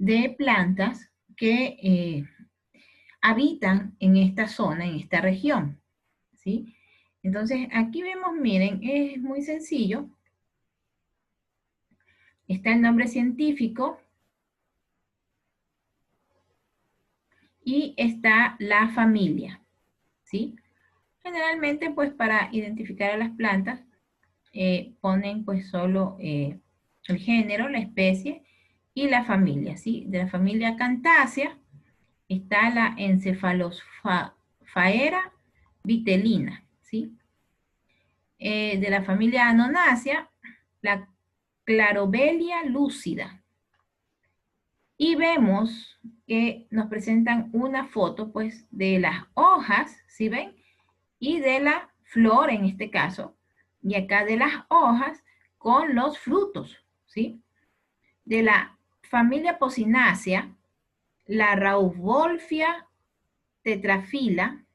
de plantas que habitan en esta zona, en esta región, ¿sí? Entonces, aquí vemos, miren, es muy sencillo. Está el nombre científico y está la familia, ¿sí? Generalmente, pues, para identificar a las plantas, ponen, pues, solo el género, la especie y la familia, ¿sí? De la familia Acanthacea está la Encephalosfaera vitellina, ¿sí? De la familia Anonaceae, la Clarobelia lúcida. Y vemos que nos presentan una foto, pues, de las hojas, ¿sí ven? Y de la flor, en este caso, y acá de las hojas con los frutos, ¿sí? De la familia Posinaceae, la Rauvolfia tetráfila,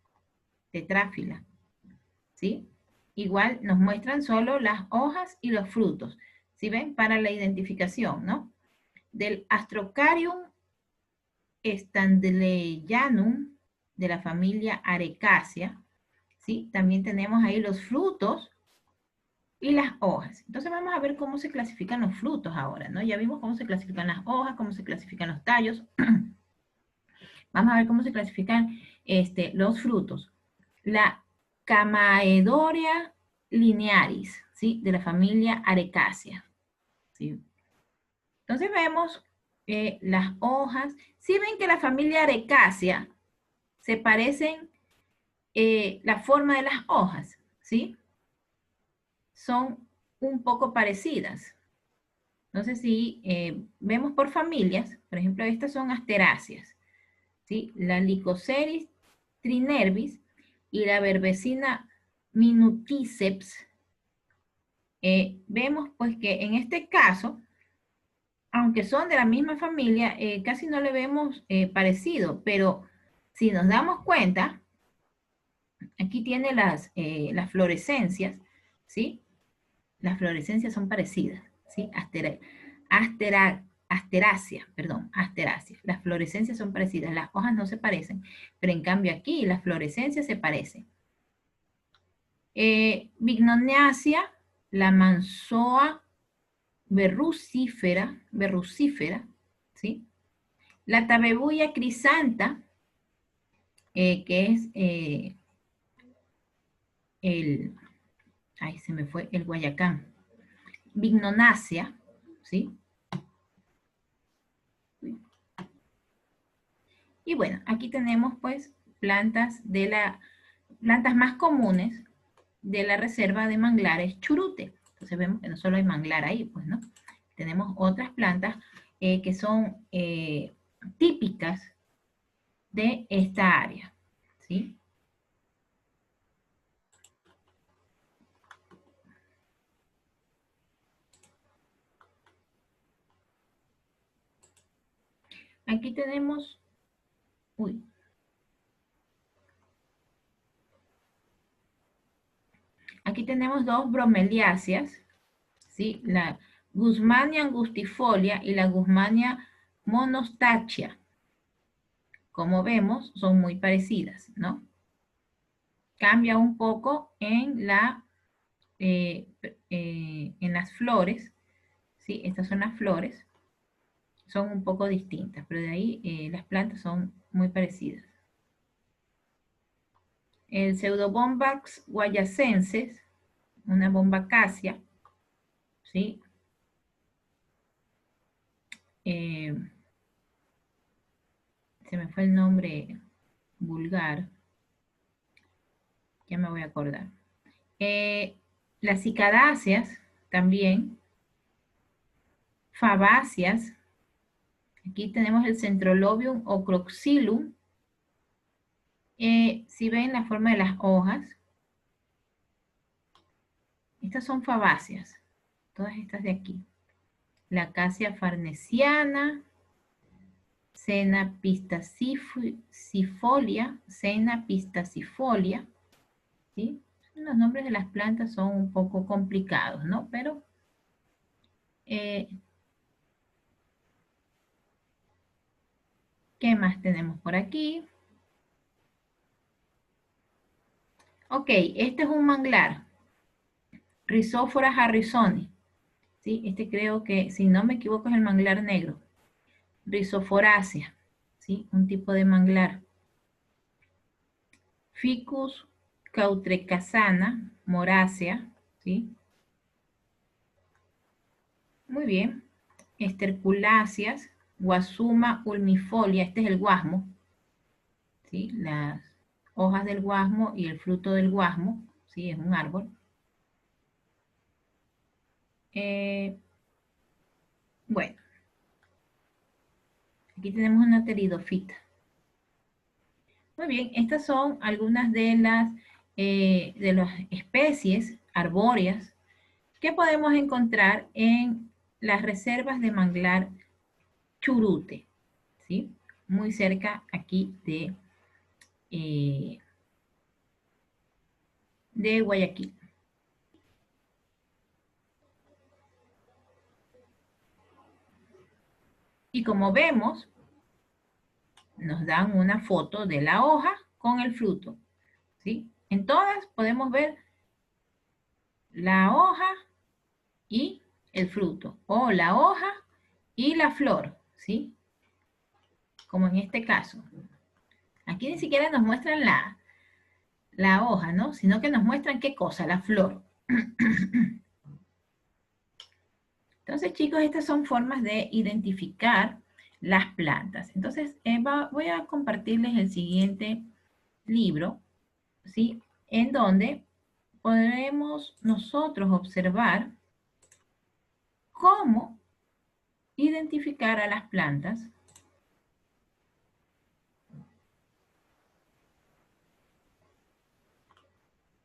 ¿sí? Igual nos muestran solo las hojas y los frutos, ¿sí ven? Para la identificación, ¿no? Del Astrocarium standleyanum, de la familia Arecacea, ¿sí? También tenemos ahí los frutos y las hojas. Entonces vamos a ver cómo se clasifican los frutos ahora, ¿no? Ya vimos cómo se clasifican las hojas, cómo se clasifican los tallos. Vamos a ver cómo se clasifican los frutos. La Camaedorea linearis, ¿sí? De la familia Arecacea, ¿sí? Entonces vemos las hojas. Si ven que la familia Arecacea se parecen la forma de las hojas, ¿sí? Son un poco parecidas. Entonces, si vemos por familias, por ejemplo, estas son asteráceas, ¿sí? La Lycoceris trinervis y la Verbecina minuticeps. Vemos pues que en este caso, aunque son de la misma familia, casi no le vemos parecido, pero si nos damos cuenta, aquí tiene las florescencias, ¿sí? Las florescencias son parecidas, ¿sí? Asteráceas. Las florescencias son parecidas, las hojas no se parecen, pero en cambio aquí las florescencias se parecen. Vignoneacea, la manzoa verrucífera, ¿sí? La tabebuia crisanta, que es se me fue el guayacán, Vignonácea, ¿sí? Y bueno, aquí tenemos pues plantas más comunes de la reserva de manglares Churute. Entonces vemos que no solo hay manglar ahí, pues, ¿no? Tenemos otras plantas que son típicas de esta área, ¿sí? Aquí tenemos, aquí tenemos dos bromeliáceas, ¿sí? La Guzmania angustifolia y la Guzmania monostachia. Como vemos, son muy parecidas, ¿no? Cambia un poco en las flores, ¿sí? Estas son las flores, son un poco distintas, pero de ahí las plantas son muy parecidas. El Pseudobombax guayacensis, una bombacacia, ¿sí? Se me fue el nombre vulgar, ya me voy a acordar. Las cicadáceas también, fabáceas, aquí tenemos el Centrolobium o Croxylum. Si ven la forma de las hojas, estas son fabáceas, todas estas de aquí. La acacia farnesiana, Senna pistacifolia, ¿sí? Los nombres de las plantas son un poco complicados, ¿no? Pero ¿Qué más tenemos por aquí? Ok, este es un manglar. Rhizophora harrisoni. ¿Sí? Este creo que, si no me equivoco, es el manglar negro. Rhizophoraceae, ¿sí? Un tipo de manglar. Ficus cautrecasana, morácea, ¿sí? Muy bien. Esterculáceas, Guasuma ulmifolia, este es el guasmo, ¿sí? Las hojas del guasmo y el fruto del guasmo, ¿sí? Es un árbol. Bueno, aquí tenemos una pteridofita. Muy bien, estas son algunas de las especies arbóreas que podemos encontrar en las reservas de manglar Churute, ¿sí? Muy cerca aquí eh, de Guayaquil. Y como vemos, nos dan una foto de la hoja con el fruto, ¿sí? En todas podemos ver la hoja y el fruto, o la hoja y la flor, ¿sí? Como en este caso. Aquí ni siquiera nos muestran la hoja, ¿no? Sino que nos muestran qué cosa, la flor. Entonces, chicos, estas son formas de identificar las plantas. Entonces, voy a compartirles el siguiente libro, ¿sí? En donde podremos nosotros observar cómo identificar a las plantas.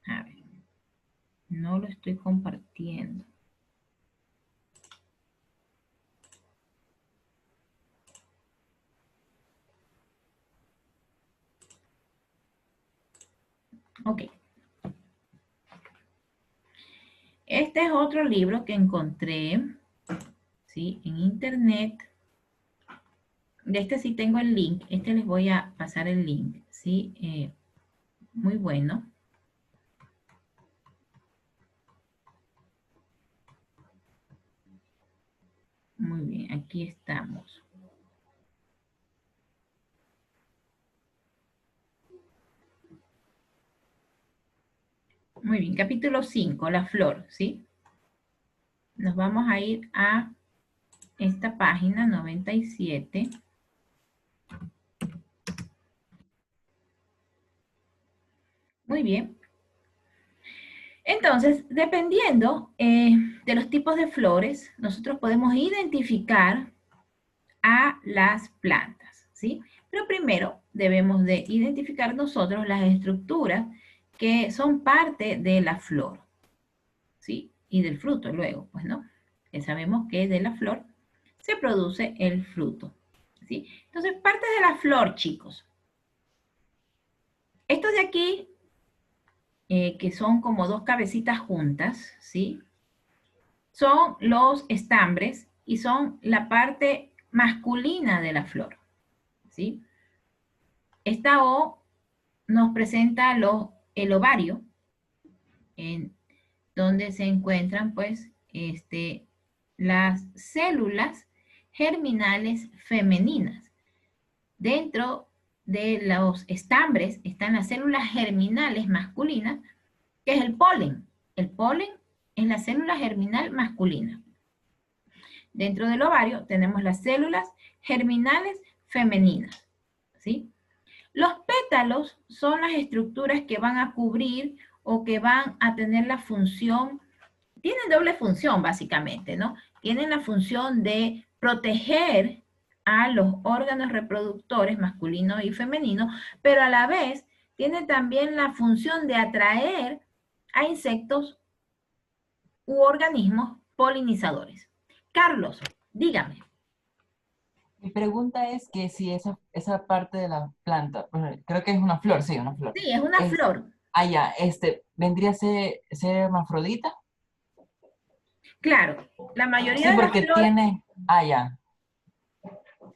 A ver, no lo estoy compartiendo. Ok. Este es otro libro que encontré, ¿sí? En internet. De este sí tengo el link. Este les voy a pasar el link, ¿sí? Muy bueno. Muy bien, aquí estamos. Muy bien, capítulo 5, la flor, ¿sí? Nos vamos a ir a esta página 97. Muy bien. Entonces, dependiendo de los tipos de flores, nosotros podemos identificar a las plantas, ¿sí? Pero primero debemos de identificar nosotros las estructuras que son parte de la flor, ¿sí? Y del fruto luego, pues, ¿no? Que sabemos que de la flor se produce el fruto, ¿sí? Entonces, parte de la flor, chicos. Estos de aquí, que son como dos cabecitas juntas, ¿sí? Son los estambres y son la parte masculina de la flor, ¿sí? Esta O nos presenta el ovario, en donde se encuentran, pues, las células germinales femeninas. Dentro de los estambres están las células germinales masculinas, que es el polen. El polen es la célula germinal masculina. Dentro del ovario tenemos las células germinales femeninas, ¿sí? Los pétalos son las estructuras que van a cubrir o que van a tener la función, tienen doble función básicamente, ¿no? Tienen la función de proteger a los órganos reproductores masculino y femenino, pero a la vez tiene también la función de atraer a insectos u organismos polinizadores. Carlos, dígame. Mi pregunta es que si esa parte de la planta, bueno, creo que es una flor, sí, una flor. Sí, es una flor. Ya, ¿vendría a ser hermafrodita? Claro, la mayoría Sí, de las porque flores, tiene, ya.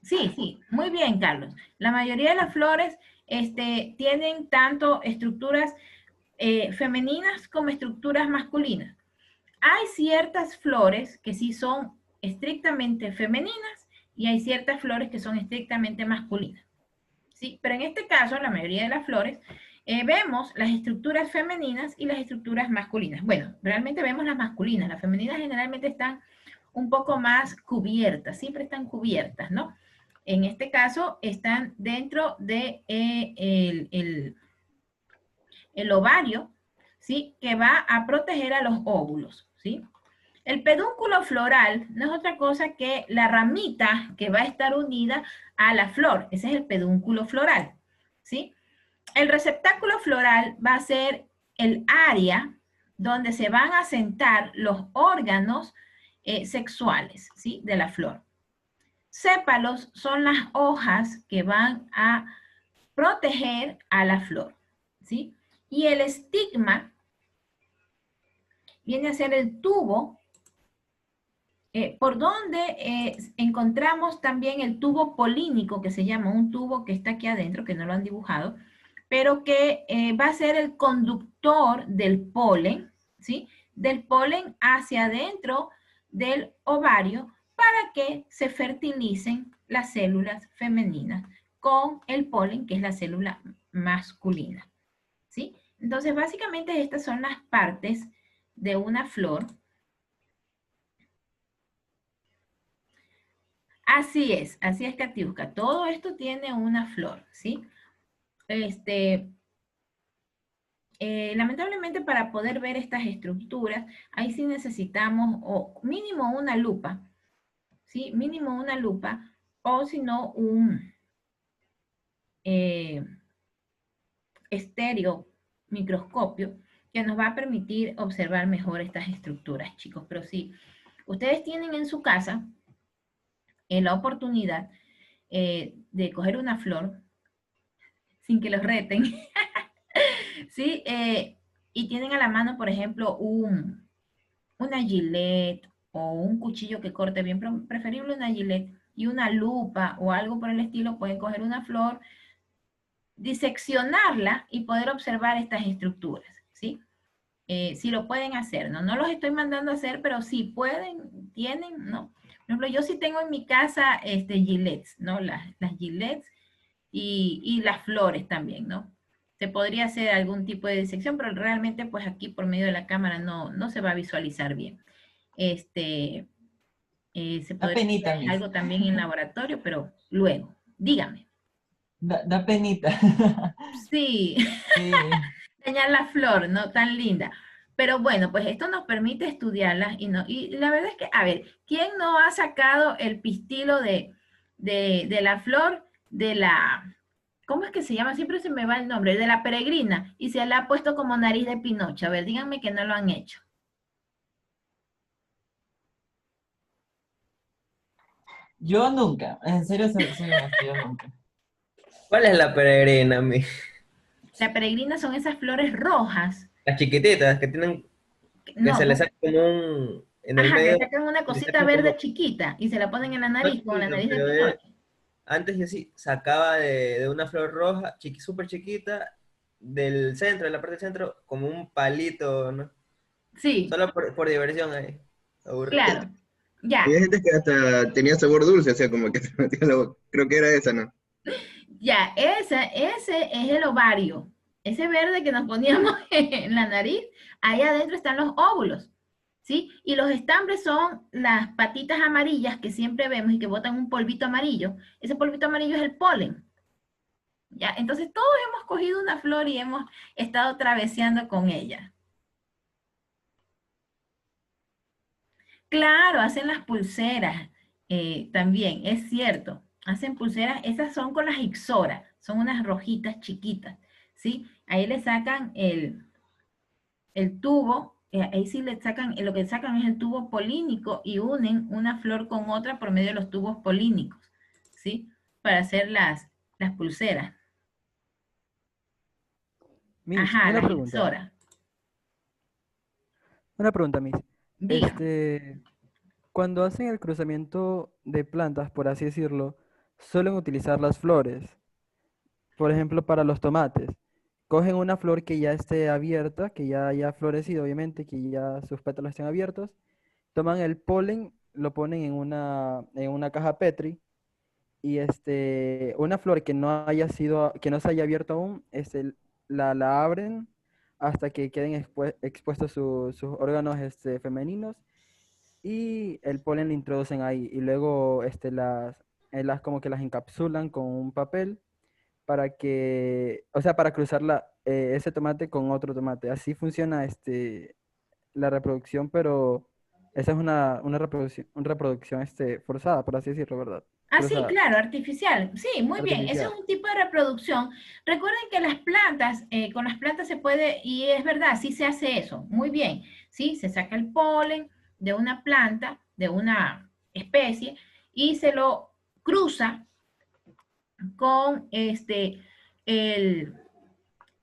Sí, sí, muy bien, Carlos. La mayoría de las flores tienen tanto estructuras femeninas como estructuras masculinas. Hay ciertas flores que sí son estrictamente femeninas y hay ciertas flores que son estrictamente masculinas. ¿Sí? Pero en este caso, la mayoría de las flores, vemos las estructuras femeninas y las estructuras masculinas. Bueno, realmente vemos las masculinas, las femeninas generalmente están un poco más cubiertas, siempre están cubiertas, ¿no? En este caso, están dentro de el ovario, ¿sí? Que va a proteger a los óvulos, ¿sí? El pedúnculo floral no es otra cosa que la ramita que va a estar unida a la flor. Ese es el pedúnculo floral, ¿sí? El receptáculo floral va a ser el área donde se van a sentar los órganos sexuales, ¿sí? De la flor. Sépalos son las hojas que van a proteger a la flor, ¿sí? Y el estigma viene a ser el tubo por donde encontramos también el tubo polínico, que se llama un tubo que está aquí adentro, que no lo han dibujado, pero que va a ser el conductor del polen, ¿sí? Del polen hacia adentro del ovario para que se fertilicen las células femeninas con el polen, que es la célula masculina, ¿sí? Entonces, básicamente estas son las partes de una flor. Así es, Katiuska. Todo esto tiene una flor, ¿sí? Este, lamentablemente para poder ver estas estructuras, ahí sí necesitamos o mínimo una lupa, ¿sí? Mínimo una lupa o si no un eh, estéreo microscopio que nos va a permitir observar mejor estas estructuras, chicos. Pero si ustedes tienen en su casa la oportunidad de coger una flor sin que los reten, ¿sí? Y tienen a la mano, por ejemplo, una gilet o un cuchillo que corte bien, preferible una gilet y una lupa o algo por el estilo, pueden coger una flor, diseccionarla y poder observar estas estructuras, ¿sí? Si lo pueden hacer, ¿no? No los estoy mandando a hacer, pero si pueden, tienen, ¿no? Por ejemplo, yo sí tengo en mi casa gilets, ¿no? Las gilets y las flores también, ¿no? Se podría hacer algún tipo de disección, pero realmente pues aquí por medio de la cámara no se va a visualizar bien. Este, se Da podría penita, hacer Miss. algo también en laboratorio, pero luego, dígame. Da penita. Sí, Sí. dañar la flor, ¿no? Tan linda. Pero bueno, pues esto nos permite estudiarlas y, no, y la verdad es que, a ver, ¿quién no ha sacado el pistilo de la flor de la, ¿cómo es que se llama? Siempre se me va el nombre, de la peregrina y se la ha puesto como nariz de Pinocho? A ver, díganme que no lo han hecho. Yo nunca. En serio, soy honesto, yo nunca. ¿Cuál es la peregrina, La peregrina son esas flores rojas. Las chiquititas que tienen, que No, se les son, saca como un, en el ajá, que medio, sacan una le cosita sacan verde como, chiquita y se la ponen en la no nariz, como la chiquita, nariz de pero Pinocho. antes yo sí sacaba de una flor roja, súper chiquita, del centro, de la parte del centro, como un palito, ¿no? Sí, Solo por diversión ahí, aburrido. claro. Ya, Había gente que hasta tenía sabor dulce, o sea, como que se metía en la boca. Creo que era esa, ¿no? ya, ese es el ovario. Ese verde que nos poníamos en la nariz, ahí adentro están los óvulos, ¿sí? Y los estambres son las patitas amarillas que siempre vemos y que botan un polvito amarillo. Ese polvito amarillo es el polen, ¿ya? Entonces todos hemos cogido una flor y hemos estado traveseando con ella. Claro, hacen las pulseras también, es cierto. Hacen pulseras, esas son con las ixoras, son unas rojitas chiquitas, ¿sí? Ahí le sacan el tubo, ahí sí le sacan, lo que sacan es el tubo polínico y unen una flor con otra por medio de los tubos polínicos, ¿sí? Para hacer las pulseras. Miss, Ajá, una las pregunta. ixoras. Una pregunta, Miss. Dígame. Cuando hacen el cruzamiento de plantas, por así decirlo, suelen utilizar las flores. Por ejemplo, para los tomates. Cogen una flor que ya esté abierta, que ya haya florecido, obviamente, que ya sus pétalos estén abiertos. Toman el polen, lo ponen en una caja Petri y una flor que no haya sido, que no se haya abierto aún, la abren hasta que queden expuestos sus órganos femeninos y el polen lo introducen ahí y luego las como que las encapsulan con un papel para que, o sea, para cruzar ese tomate con otro tomate. Así funciona la reproducción, pero esa es una reproducción forzada, por así decirlo, ¿verdad? Ah, sí, Forzada, claro, artificial. Sí, muy bien. Ese es artificial. un tipo de reproducción. Recuerden que las plantas, con las plantas se puede, y es verdad, sí se hace eso. Muy bien. Sí, se saca el polen de una planta, de una especie, y se lo cruza con el,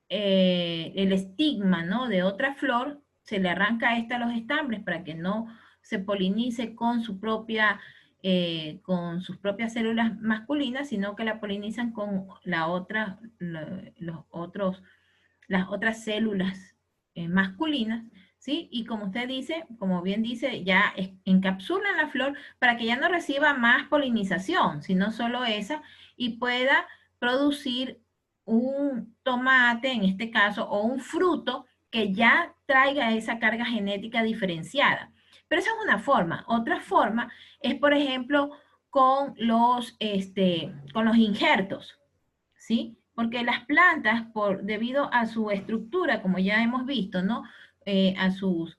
el estigma, ¿no? De otra flor, se le arranca a esta los estambres para que no se polinice con sus propias células masculinas, sino que la polinizan con las otras células masculinas, ¿sí? Y como usted dice, como bien dice, ya encapsulan la flor para que ya no reciba más polinización, sino solo esa, y pueda producir un tomate, en este caso, o un fruto que ya traiga esa carga genética diferenciada. Pero esa es una forma. Otra forma es, por ejemplo, con los injertos, ¿sí? Porque las plantas, debido a su estructura, como ya hemos visto, ¿no? A sus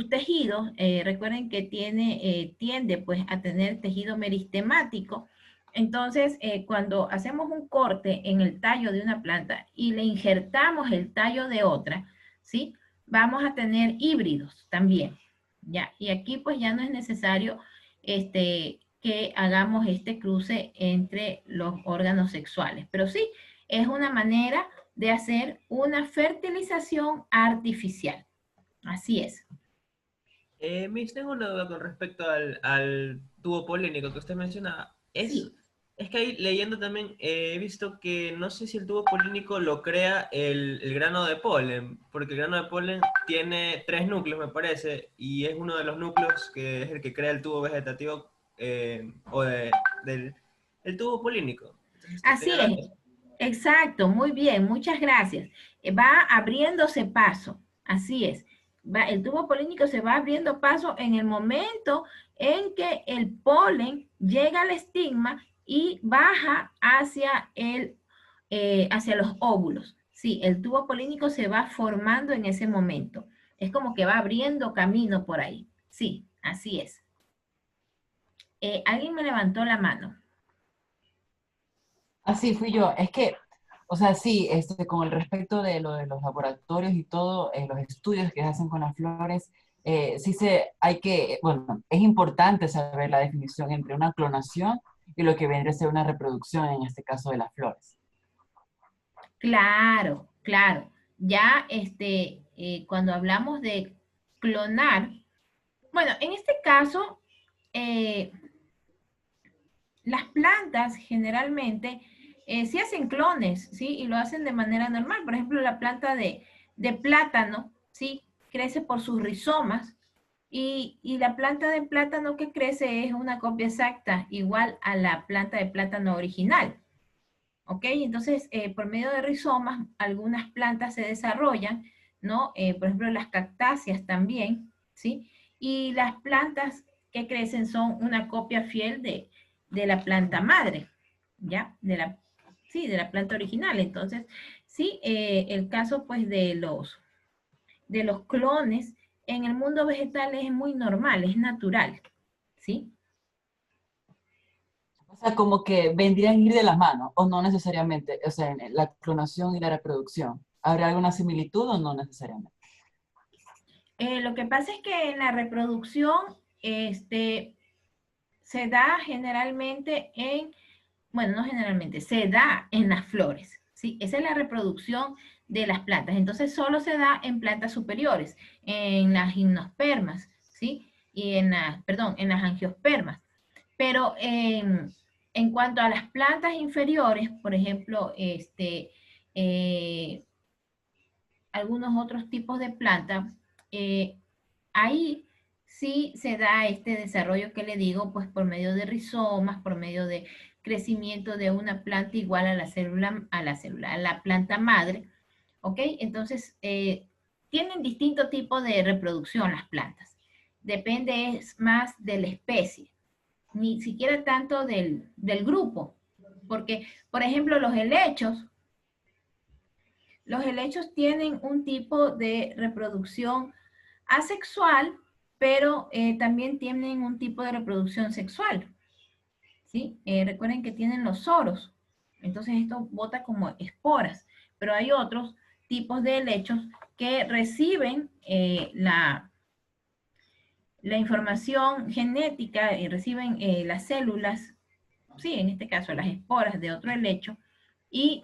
tejidos, recuerden que tiende pues a tener tejido meristemático. Entonces, cuando hacemos un corte en el tallo de una planta y le injertamos el tallo de otra, ¿sí? Vamos a tener híbridos también, ¿ya? Y aquí pues ya no es necesario que hagamos este cruce entre los órganos sexuales, pero sí, es una manera de hacer una fertilización artificial. Así es. Miss, tengo una duda con respecto al tubo polénico que usted mencionaba. Sí. Es que ahí leyendo también he visto que no sé si el tubo polénico lo crea el grano de polen, porque el grano de polen tiene 3 núcleos, me parece, y es uno de los núcleos que es el que crea el tubo vegetativo del el tubo polínico. Entonces, Así tenía es. Exacto, muy bien, muchas gracias. Va abriéndose paso, así es. El tubo polínico se va abriendo paso en el momento en que el polen llega al estigma y baja hacia los óvulos. Sí, el tubo polínico se va formando en ese momento. Es como que va abriendo camino por ahí. Sí, así es. Alguien me levantó la mano. Así fui yo. Es que, o sea, sí, con el respecto de lo de los laboratorios y todo, los estudios que se hacen con las flores, bueno, es importante saber la definición entre una clonación y lo que vendría a ser una reproducción, en este caso de las flores. Claro, claro. Ya cuando hablamos de clonar, bueno, en este caso, eh, las plantas generalmente sí hacen clones, ¿sí? Y lo hacen de manera normal. Por ejemplo, la planta de plátano, ¿sí? Crece por sus rizomas y la planta de plátano que crece es una copia exacta, igual a la planta de plátano original. ¿Ok? Entonces, por medio de rizomas, algunas plantas se desarrollan, ¿no? Por ejemplo, las cactáceas también, ¿sí? Y las plantas que crecen son una copia fiel de la planta madre, ¿ya? Sí, de la planta original. Entonces, sí, el caso, pues, de los clones en el mundo vegetal es muy normal, es natural, ¿sí? O sea, como que vendrían a ir de las manos, o no necesariamente, o sea, en la clonación y la reproducción. ¿Habrá alguna similitud o no necesariamente? Lo que pasa es que en la reproducción, se da generalmente bueno, no generalmente, se da en las flores, ¿sí? Esa es la reproducción de las plantas. Entonces, solo se da en plantas superiores, en las gimnospermas, ¿sí? Y perdón, en las angiospermas. Pero En cuanto a las plantas inferiores, por ejemplo, algunos otros tipos de plantas, ahí sí se da este desarrollo que le digo, pues por medio de rizomas, por medio de crecimiento de una planta igual a la planta madre, ¿ok? Entonces, tienen distinto tipo de reproducción las plantas. Depende es más de la especie, ni siquiera tanto del grupo, porque, por ejemplo, los helechos tienen un tipo de reproducción asexual, pero también tienen un tipo de reproducción sexual, ¿sí? Recuerden que tienen los soros, entonces esto bota como esporas, pero hay otros tipos de helechos que reciben la información genética y reciben las células, sí, en este caso las esporas de otro helecho, y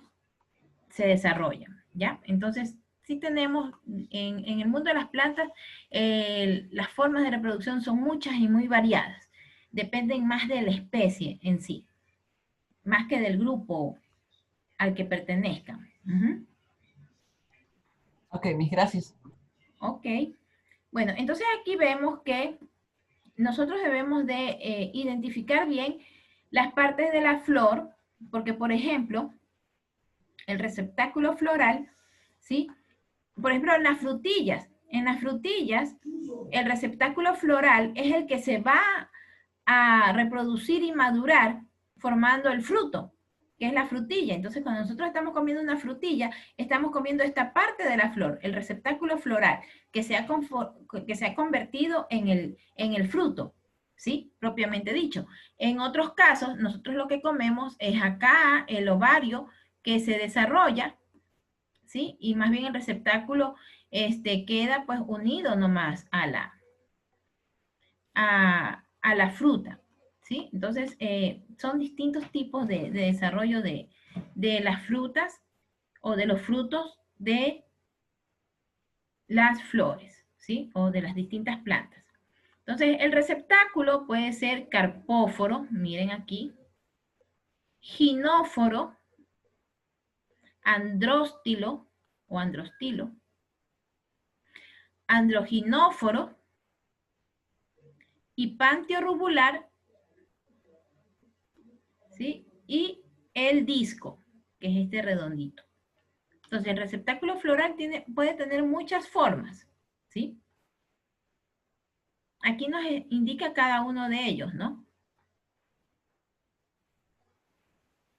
se desarrollan, ¿ya? Entonces, sí tenemos en el mundo de las plantas, las formas de reproducción son muchas y muy variadas. Dependen más de la especie en sí, más que del grupo al que pertenezcan. Ujú. Ok, mis gracias. Ok. Bueno, entonces aquí vemos que nosotros debemos de identificar bien las partes de la flor, porque, por ejemplo, el receptáculo floral, ¿sí? Por ejemplo, en las frutillas, el receptáculo floral es el que se va a reproducir y madurar formando el fruto, que es la frutilla. Entonces, cuando nosotros estamos comiendo una frutilla, estamos comiendo esta parte de la flor, el receptáculo floral, que se ha convertido en el fruto, ¿sí? Propiamente dicho. En otros casos, nosotros lo que comemos es acá el ovario que se desarrolla, ¿sí? Y más bien el receptáculo queda pues unido nomás a la fruta, ¿sí? Entonces, son distintos tipos de desarrollo de las frutas o de los frutos de las flores, ¿sí? O de las distintas plantas. Entonces, el receptáculo puede ser carpóforo, miren aquí, ginóforo, andróstilo o androstilo, androginóforo y panteorrubular, ¿sí? Y el disco, que es este redondito. Entonces, el receptáculo floral puede tener muchas formas, ¿sí? Aquí nos indica cada uno de ellos, ¿no?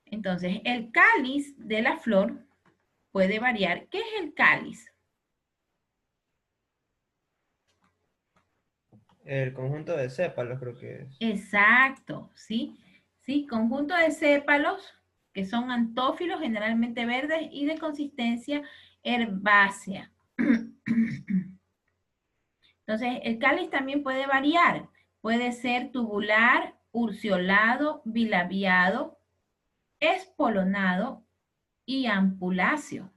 Entonces, el cáliz de la flor puede variar. ¿Qué es el cáliz? El conjunto de sépalos creo que es. Exacto, ¿sí? Sí, conjunto de sépalos que son antófilos, generalmente verdes y de consistencia herbácea. Entonces, el cáliz también puede variar. Puede ser tubular, urceolado, bilabiado, espolonado y ampuláceo.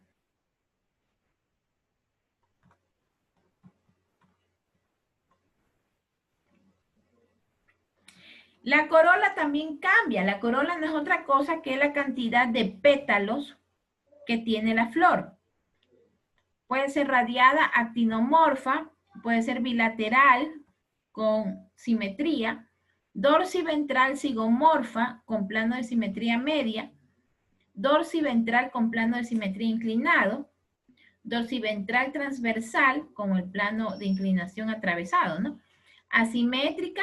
La corola también cambia. La corola no es otra cosa que la cantidad de pétalos que tiene la flor. Puede ser radiada, actinomorfa, puede ser bilateral con simetría, dorsiventral zigomorfa con plano de simetría media, dorsiventral con plano de simetría inclinado, dorsiventral transversal con el plano de inclinación atravesado, ¿no? Asimétrica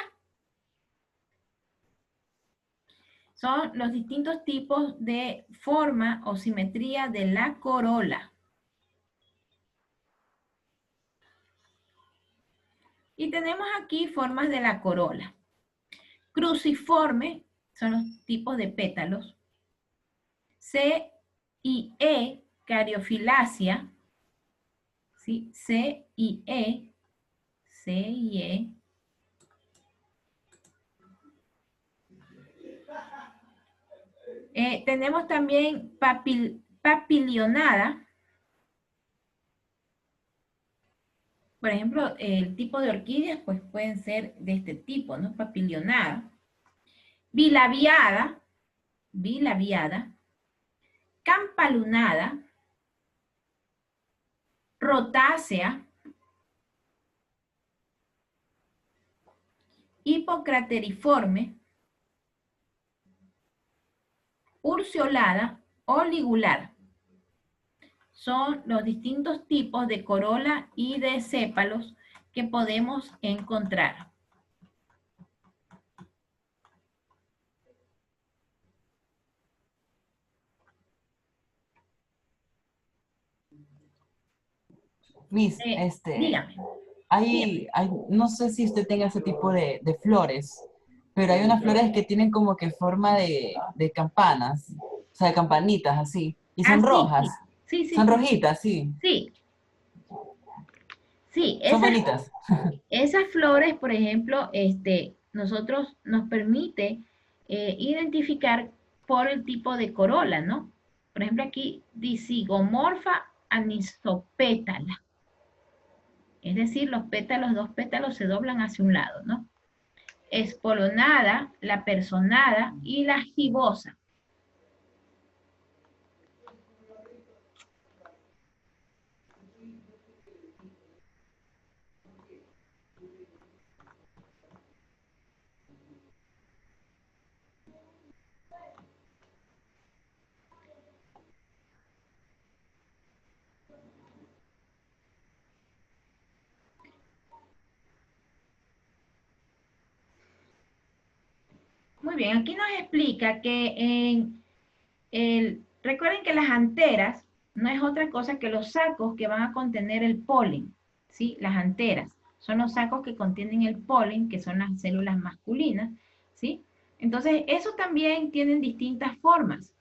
son los distintos tipos de forma o simetría de la corola. Y tenemos aquí formas de la corola. Cruciforme son los tipos de pétalos. C y E, cariofilacia. ¿Sí? C y E. C y E. Tenemos también papilionada. Por ejemplo, el tipo de orquídeas pues pueden ser de este tipo, ¿no? Papilionada. Bilabiada, bilabiada, campalunada, rotácea, hipocrateriforme, urceolada o ligular. Son los distintos tipos de corola y de sépalos que podemos encontrar. Miss, Dígame. no sé si usted tenga ese tipo de flores, pero hay unas flores que tienen como que forma de campanas, o sea, de campanitas así, y son Sí, rojas, sí, sí, son sí, rojitas, sí, sí, sí, son bonitas. esas flores, por ejemplo, nosotros nos permite identificar por el tipo de corola, ¿no? Por ejemplo, aquí disigomorfa anisopétala. Es decir, los pétalos, dos pétalos se doblan hacia un lado, ¿no? Espolonada, la personada y la gibosa. Muy bien, aquí nos explica que recuerden que las anteras no es otra cosa que los sacos que van a contener el polen, ¿sí? Las anteras son los sacos que contienen el polen, que son las células masculinas, ¿sí? Entonces, eso también tienen distintas formas,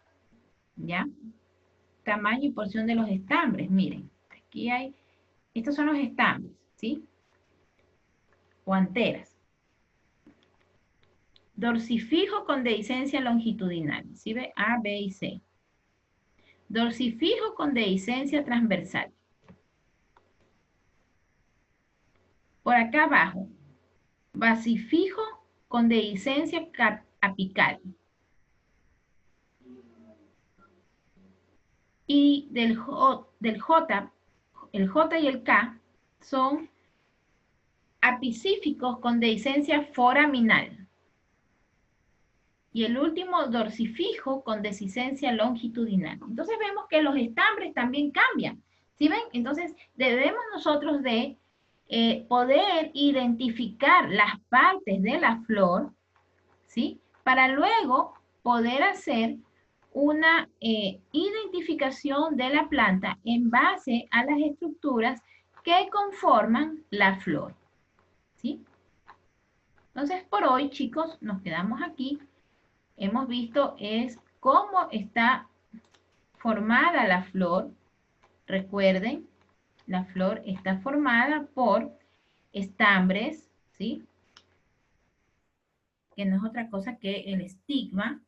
¿ya? Tamaño y porción de los estambres, miren, aquí hay, estos son los estambres, ¿sí? O anteras. Dorsifijo con dehiscencia longitudinal, ¿sí ve? A, B y C. Dorsifijo con dehiscencia transversal. Por acá abajo, basifijo con dehiscencia apical. Y del J, el J y el K son apicíficos con dehiscencia foraminal. Y el último, dorsifijo con dehiscencia longitudinal. Entonces vemos que los estambres también cambian. ¿Sí ven? Entonces debemos nosotros de poder identificar las partes de la flor, ¿sí? Para luego poder hacer una identificación de la planta en base a las estructuras que conforman la flor, ¿sí? Entonces, por hoy, chicos, nos quedamos aquí. Hemos visto es cómo está formada la flor. Recuerden, la flor está formada por estambres, ¿sí? Que no es otra cosa que el estigma,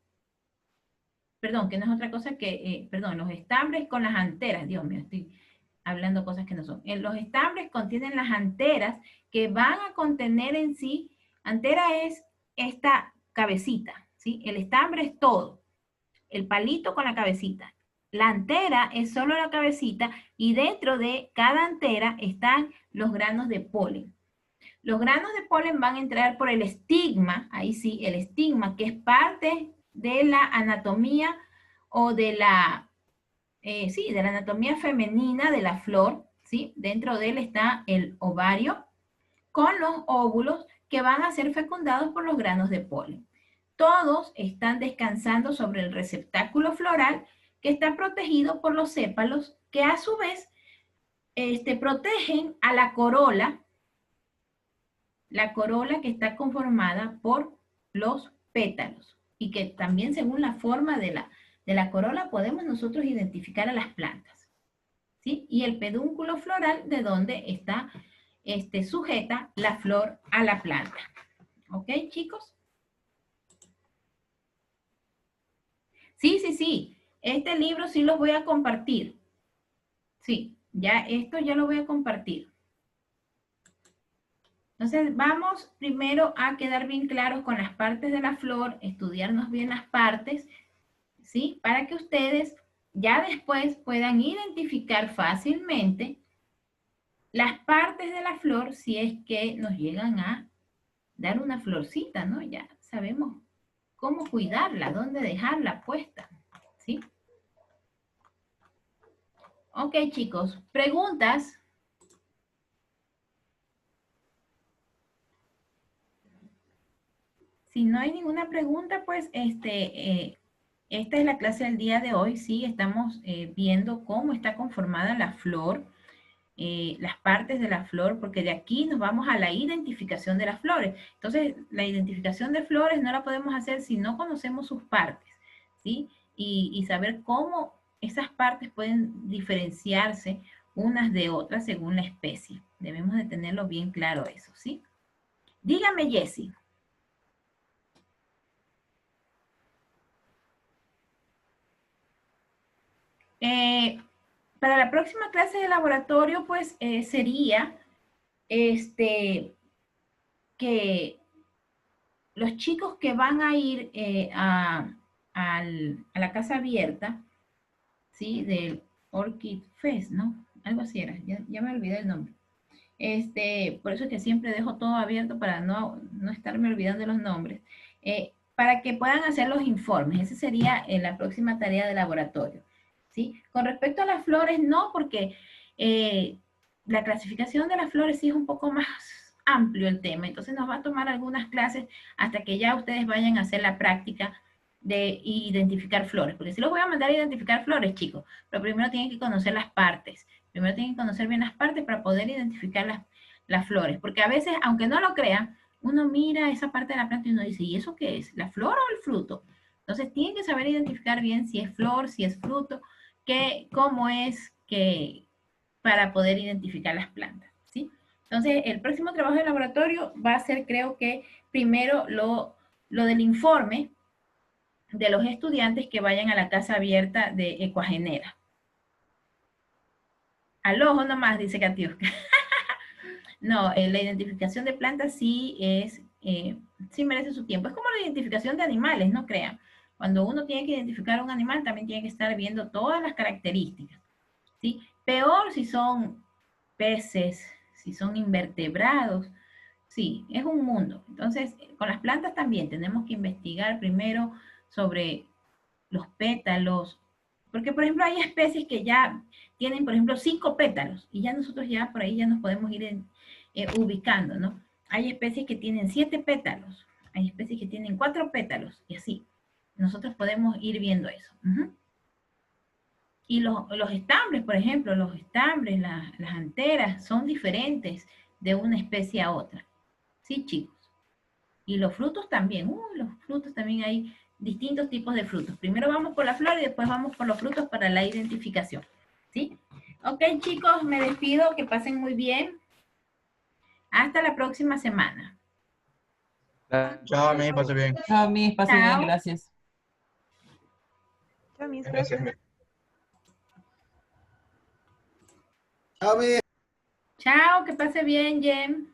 perdón, que no es otra cosa que, perdón, los estambres con las anteras, Dios mío, estoy hablando cosas que no son. Los estambres contienen las anteras que van a contener en sí, antera es esta cabecita, ¿sí? El estambre es todo, el palito con la cabecita. La antera es solo la cabecita y dentro de cada antera están los granos de polen. Los granos de polen van a entrar por el estigma, ahí sí, el estigma, que es parte de la anatomía o de la, sí, de la anatomía femenina de la flor, ¿sí? Dentro de él está el ovario con los óvulos que van a ser fecundados por los granos de polen. Todos están descansando sobre el receptáculo floral que está protegido por los sépalos que a su vez protegen a la corola que está conformada por los pétalos y que también según la forma de la corola podemos nosotros identificar a las plantas, ¿sí? Y el pedúnculo floral de donde está sujeta la flor a la planta. ¿Ok, chicos? Sí, sí, sí. Este libro sí lo voy a compartir. Sí, esto ya lo voy a compartir. Entonces vamos primero a quedar bien claros con las partes de la flor, estudiarnos bien las partes ¿sí? Para que ustedes ya después puedan identificar fácilmente las partes de la flor si es que nos llegan a dar una florcita, ¿no? Ya sabemos cómo cuidarla, dónde dejarla puesta, ¿sí? Ok, chicos, ¿preguntas? Si no hay ninguna pregunta, pues esta es la clase del día de hoy, ¿sí? Estamos viendo cómo está conformada la flor, las partes de la flor, porque de aquí nos vamos a la identificación de las flores. Entonces, la identificación de flores no la podemos hacer si no conocemos sus partes, ¿sí? Y saber cómo esas partes pueden diferenciarse unas de otras según la especie. Debemos de tenerlo bien claro eso, ¿sí? Dígame, Jessie. Para la próxima clase de laboratorio, pues sería que los chicos que van a ir a la casa abierta, ¿sí? Del Orchid Fest, ¿no? Algo así era, ya me olvidé el nombre. Por eso es que siempre dejo todo abierto para no estarme olvidando los nombres. Para que puedan hacer los informes. Esa sería la próxima tarea de laboratorio. ¿Sí? Con respecto a las flores, no, porque la clasificación de las flores sí es un poco más amplio el tema. Entonces nos va a tomar algunas clases hasta que ya ustedes vayan a hacer la práctica de identificar flores. Porque si los voy a mandar a identificar flores, chicos, pero primero tienen que conocer las partes. Primero tienen que conocer bien las partes para poder identificar las flores. Porque a veces, aunque no lo crean, uno mira esa parte de la planta y uno dice, ¿y eso qué es? ¿La flor o el fruto? Entonces tienen que saber identificar bien si es flor, si es fruto, cómo es que para poder identificar las plantas, ¿sí? Entonces, el próximo trabajo de laboratorio va a ser, creo que, primero lo del informe de los estudiantes que vayan a la casa abierta de Ecuagenera. Al ojo nomás, dice Katiuska. No, la identificación de plantas sí sí merece su tiempo. Es como la identificación de animales, no crean. Cuando uno tiene que identificar un animal, también tiene que estar viendo todas las características, ¿sí? Peor si son peces, si son invertebrados, sí, es un mundo. Entonces, con las plantas también tenemos que investigar primero sobre los pétalos, porque por ejemplo hay especies que ya tienen, por ejemplo, 5 pétalos, y ya nosotros ya por ahí ya nos podemos ir ubicando, ¿no? Hay especies que tienen 7 pétalos, hay especies que tienen 4 pétalos, y así. Nosotros podemos ir viendo eso. Y los estambres, por ejemplo, los estambres, las anteras, son diferentes de una especie a otra. ¿Sí, chicos? Y los frutos también. Los frutos también hay distintos tipos de frutos. Primero vamos por la flor y después vamos por los frutos para la identificación. ¿Sí? Ok, chicos, me despido. Que pasen muy bien. Hasta la próxima semana. Chao, me pase bien. Chao, Miss, pase bien, Chao. gracias. Chao, mis, Gracias, gracias. Chao, mi. Chao, que pase bien, Jem.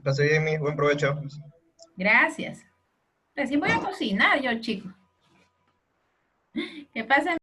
Pasé bien, mi buen provecho. Gracias. Recién voy a cocinar yo, chicos. Que pasen